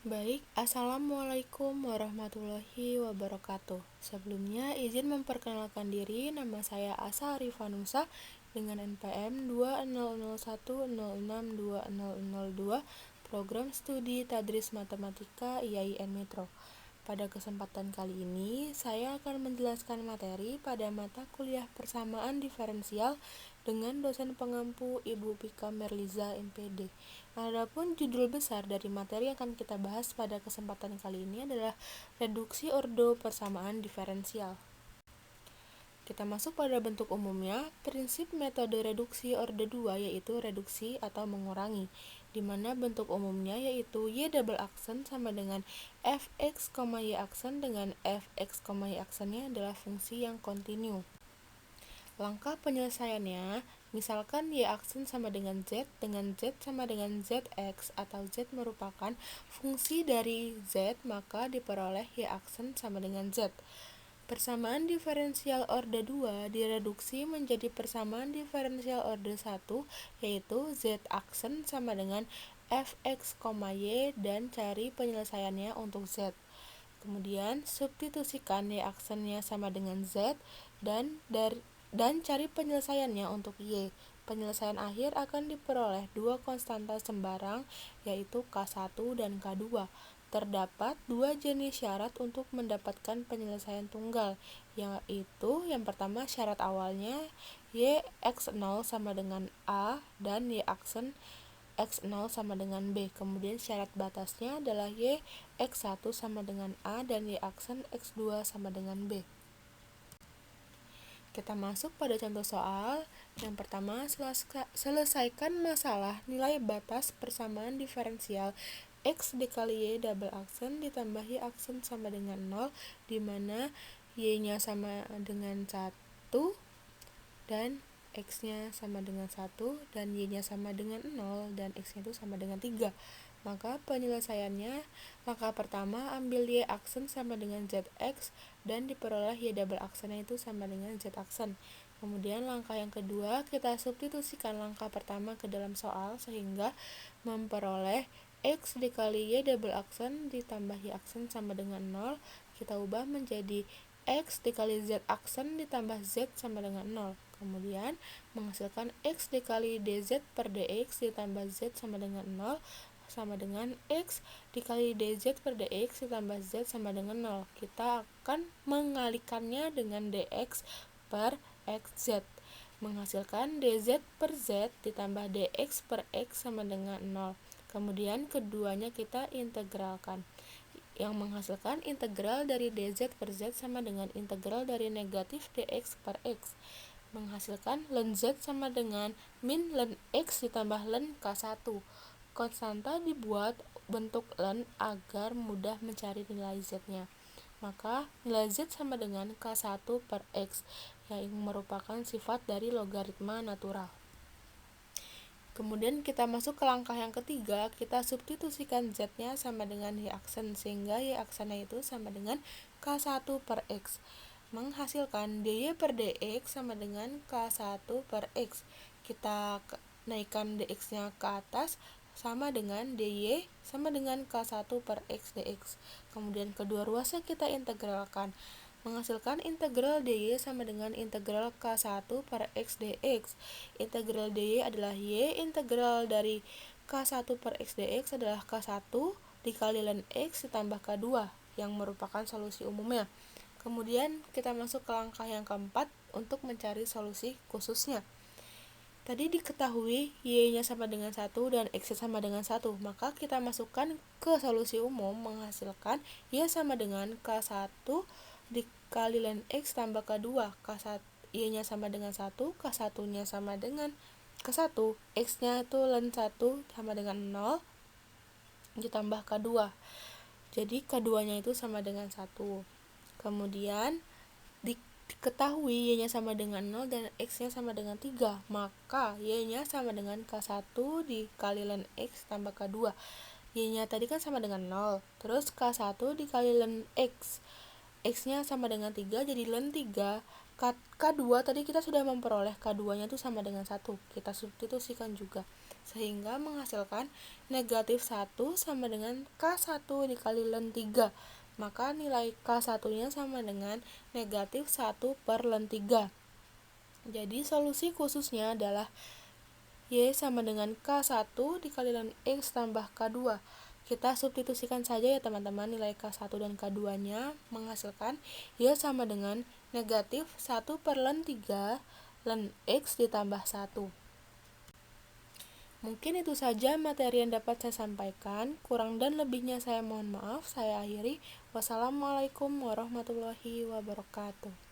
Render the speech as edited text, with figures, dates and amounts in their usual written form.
Baik, Assalamualaikum warahmatullahi wabarakatuh. Sebelumnya, izin memperkenalkan diri, nama saya Asa Arifanusa dengan NPM 200106202, Program Studi Tadris Matematika IAIN Metro. Pada kesempatan kali ini, saya akan menjelaskan materi pada mata kuliah persamaan diferensial dengan dosen pengampu Ibu Pika Merliza, MPD. Adapun judul besar dari materi yang akan kita bahas pada kesempatan kali ini adalah reduksi ordo persamaan diferensial. Kita masuk pada bentuk umumnya. Prinsip metode reduksi orde 2 yaitu reduksi atau mengurangi, di mana bentuk umumnya yaitu y double aksen sama dengan fx, y aksen dengan fx, y aksennya adalah fungsi yang kontinu. Langkah penyelesaiannya, misalkan y aksen sama dengan z sama dengan zx atau z merupakan fungsi dari z, maka diperoleh y aksen sama dengan z. Persamaan diferensial orde 2 direduksi menjadi persamaan diferensial orde 1, yaitu z aksen sama dengan fx, y, dan cari penyelesaiannya untuk z. Kemudian substitusikan y aksennya sama dengan z dan cari penyelesaiannya untuk y. Penyelesaian akhir akan diperoleh dua konstanta sembarang, yaitu K1 dan K2. Terdapat dua jenis syarat untuk mendapatkan penyelesaian tunggal, yaitu yang pertama syarat awalnya y x0 sama dengan a dan y aksen x0 sama dengan b. Kemudian syarat batasnya adalah y x1 sama dengan a dan y aksen x2 sama dengan b. Kita masuk pada contoh soal. Yang pertama, selesaikan masalah nilai batas persamaan diferensial x dikali y double aksen ditambah y aksen sama dengan 0, di mana y-nya sama dengan 1 dan x-nya sama dengan 1 dan y-nya sama dengan 0 dan x-nya itu sama dengan 3. Maka penyelesaiannya, langkah pertama ambil y aksen sama dengan zx dan diperoleh y double aksennya itu sama dengan z aksen. Kemudian langkah yang kedua, kita substitusikan langkah pertama ke dalam soal sehingga memperoleh x dikali y double aksen ditambah y aksen sama dengan 0, kita ubah menjadi x dikali z aksen ditambah z sama dengan 0. Kemudian menghasilkan x dikali dz per dx ditambah z sama dengan 0 sama dengan x dikali dz per dx ditambah z sama dengan 0. Kita akan mengalikannya dengan dx per xz, menghasilkan dz per z ditambah dx per x sama dengan 0. Kemudian keduanya kita integralkan, yang menghasilkan integral dari dz per z sama dengan integral dari negatif dx per x, menghasilkan ln z sama dengan min ln x ditambah ln k1. Konstanta dibuat bentuk ln agar mudah mencari nilai z-nya. Maka nilai z sama dengan k1 per x, yang merupakan sifat dari logaritma natural. Kemudian kita masuk ke langkah yang ketiga, kita substitusikan z-nya sama dengan y aksen sehingga y aksennya itu sama dengan k1 per x, menghasilkan dy per dx sama dengan k1 per x. Kita naikkan dx-nya ke atas sama dengan dy sama dengan k1 per x dx. Kemudian kedua ruasnya kita integralkan, menghasilkan integral dy sama dengan integral k1 per x dx. Integral dy adalah y, integral dari k1 per x dx adalah k1 dikali ln x ditambah k2, yang merupakan solusi umumnya. Kemudian kita masuk ke langkah yang keempat untuk mencari solusi khususnya. Tadi diketahui y-nya sama dengan 1 dan x-nya sama dengan 1, maka kita masukkan ke solusi umum menghasilkan y sama dengan k1 dikali ln x tambah k2, y-nya sama dengan 1, k1-nya sama dengan k1, x-nya itu ln 1 sama dengan 0 ditambah k2. Jadi k2-nya itu sama dengan 1. Kemudian diketahui y-nya sama dengan 0 dan x-nya sama dengan 3, maka y-nya sama dengan k1 dikali ln x tambah k2. Y-nya tadi kan sama dengan 0, terus k1 dikali ln x, x-nya sama dengan 3, jadi ln 3. K2 tadi kita sudah memperoleh k2-nya itu sama dengan 1, kita substitusikan juga sehingga menghasilkan negatif 1 sama dengan K1 dikali len 3. Maka nilai K1 nya sama dengan negatif 1 per len 3. Jadi solusi khususnya adalah Y sama dengan K1 dikali len X tambah K2. Kita substitusikan saja ya teman-teman nilai K1 dan K2 nya menghasilkan Y sama dengan negatif 1 per len 3 len X ditambah 1. Mungkin itu saja materi yang dapat saya sampaikan. Kurang dan lebihnya saya mohon maaf. Saya akhiri. Wassalamualaikum warahmatullahi wabarakatuh.